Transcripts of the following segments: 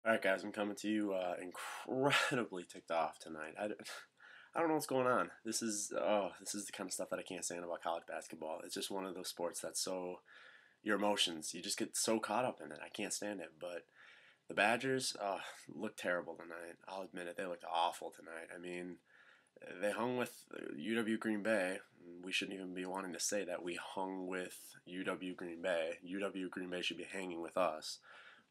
All right, guys, I'm coming to you incredibly ticked off tonight. I don't know what's going on. This is the kind of stuff that I can't stand about college basketball. It's just one of those sports that's so your emotions. You just get so caught up in it. I can't stand it. But the Badgers looked terrible tonight. I'll admit it. They looked awful tonight. I mean, they hung with UW Green Bay. We shouldn't even be wanting to say that we hung with UW Green Bay. UW Green Bay should be hanging with us.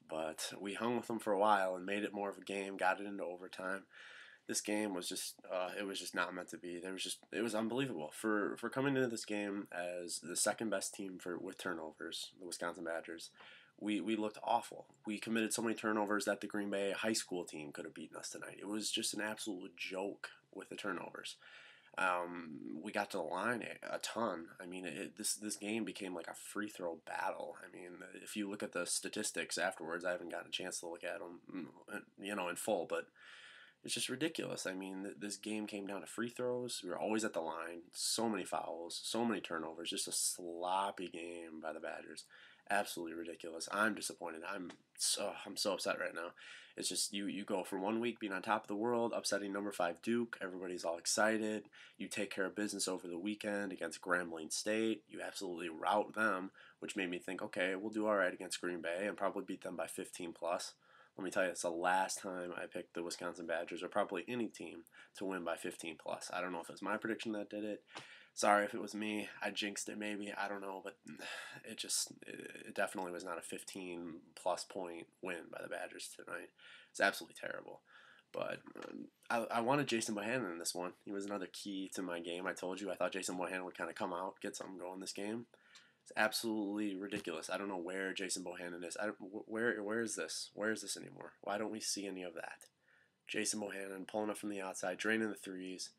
But we hung with them for a while and made it more of a game, got it into overtime. This game was just it was just not meant to be. It was unbelievable for coming into this game as the second best team for with turnovers, the Wisconsin Badgers. We looked awful. We committed so many turnovers that the Green Bay high school team could have beaten us tonight. It was just an absolute joke with the turnovers. We got to the line a ton. I mean, this game became like a free throw battle. I mean, if you look at the statistics afterwards, I haven't gotten a chance to look at them, in full, but it's just ridiculous. I mean, this game came down to free throws. We were always at the line. So many fouls, so many turnovers. Just a sloppy game by the Badgers. Absolutely ridiculous. I'm disappointed. I'm so upset right now. It's just you go for 1 week being on top of the world, upsetting number 5 Duke. Everybody's all excited. You take care of business over the weekend against Grambling State. You absolutely rout them, which made me think, okay, we'll do all right against Green Bay and probably beat them by 15 plus. Let me tell you, it's the last time I picked the Wisconsin Badgers, or probably any team, to win by 15 plus. I don't know if it was my prediction that did it. Sorry if it was me. I jinxed it maybe. I don't know, but it definitely was not a 15 plus point win by the Badgers tonight. It's absolutely terrible. But I wanted Jason Bohannon in this one. He was another key to my game. I told you I thought Jason Bohannon would kind of come out, get something going this game. It's absolutely ridiculous. I don't know where Jason Bohannon is. Where is this? Where is this anymore? Why don't we see any of that? Jason Bohannon pulling up from the outside, draining the threes.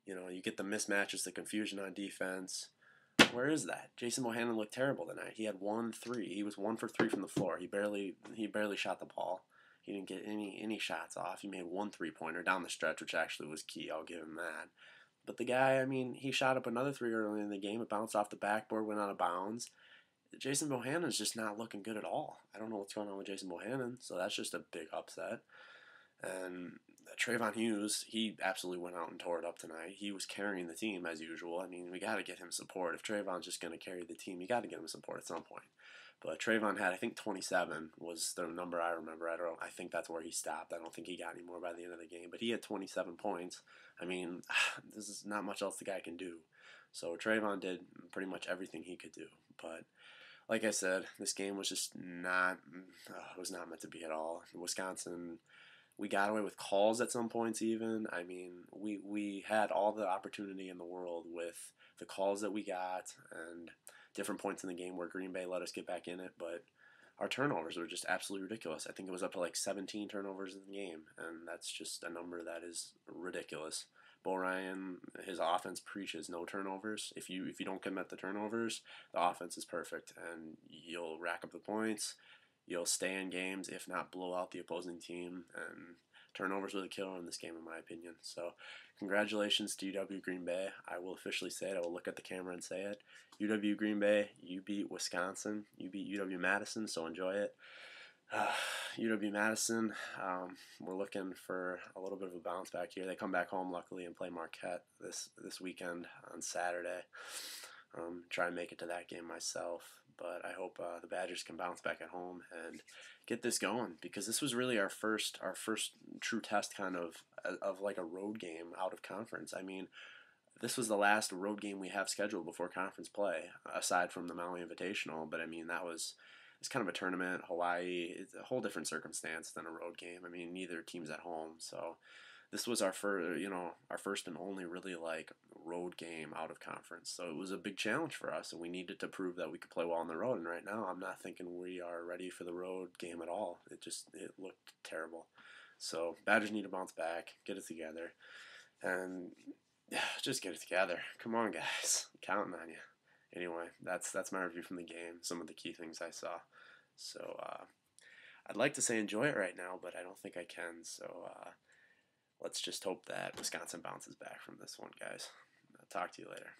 You get the mismatches, the confusion on defense. Where is that? Jason Bohannon looked terrible tonight. He had 1 3. He was 1 for 3 from the floor. He barely shot the ball. He didn't get any shots off. He made 1 3-pointer down the stretch, which actually was key. I'll give him that. But the guy, I mean, he shot up another 3 early in the game. It bounced off the backboard, went out of bounds. Jason Bohannon's just not looking good at all. I don't know what's going on with Jason Bohannon, so that's just a big upset. And Trayvon Hughes, he absolutely went out and tore it up tonight. He was carrying the team as usual. I mean, we got to get him support. If Trayvon's just going to carry the team, you got to get him support at some point. But Trayvon had, I think, 27 was the number I remember. I think that's where he stopped. I don't think he got any more by the end of the game. But he had 27 points. I mean, this is not much else the guy can do. So Trayvon did pretty much everything he could do. But like I said, this game was just not meant to be at all. Wisconsin, we got away with calls at some points even. I mean, we had all the opportunity in the world with the calls that we got and different points in the game where Green Bay let us get back in it, but our turnovers were just absolutely ridiculous. I think it was up to like 17 turnovers in the game, and that's just a number that is ridiculous. Bo Ryan, his offense preaches no turnovers. If you don't commit the turnovers, the offense is perfect, and you'll rack up the points. You'll stay in games, if not blow out the opposing team, and turnovers were the killer in this game, in my opinion. So, congratulations to UW Green Bay. I will officially say it. I will look at the camera and say it. UW Green Bay, you beat Wisconsin. You beat UW Madison, so enjoy it. UW Madison, we're looking for a little bit of a bounce back here. They come back home, luckily, and play Marquette this weekend on Saturday. Try and make it to that game myself, but I hope the Badgers can bounce back at home and get this going, because this was really our first true test kind of like a road game out of conference. I mean, this was the last road game we have scheduled before conference play, aside from the Maui Invitational. But I mean, it's kind of a tournament. Hawaii, it's a whole different circumstance than a road game. I mean, neither team's at home, so this was our first and only really like road game out of conference. So it was a big challenge for us, and we needed to prove that we could play well on the road. And right now, I'm not thinking we are ready for the road game at all. It looked terrible. So Badgers need to bounce back, get it together, and just get it together. Come on, guys, I'm counting on you. Anyway, that's my review from the game. Some of the key things I saw. So I'd like to say enjoy it right now, but I don't think I can. So let's just hope that Wisconsin bounces back from this one, guys. I'll talk to you later.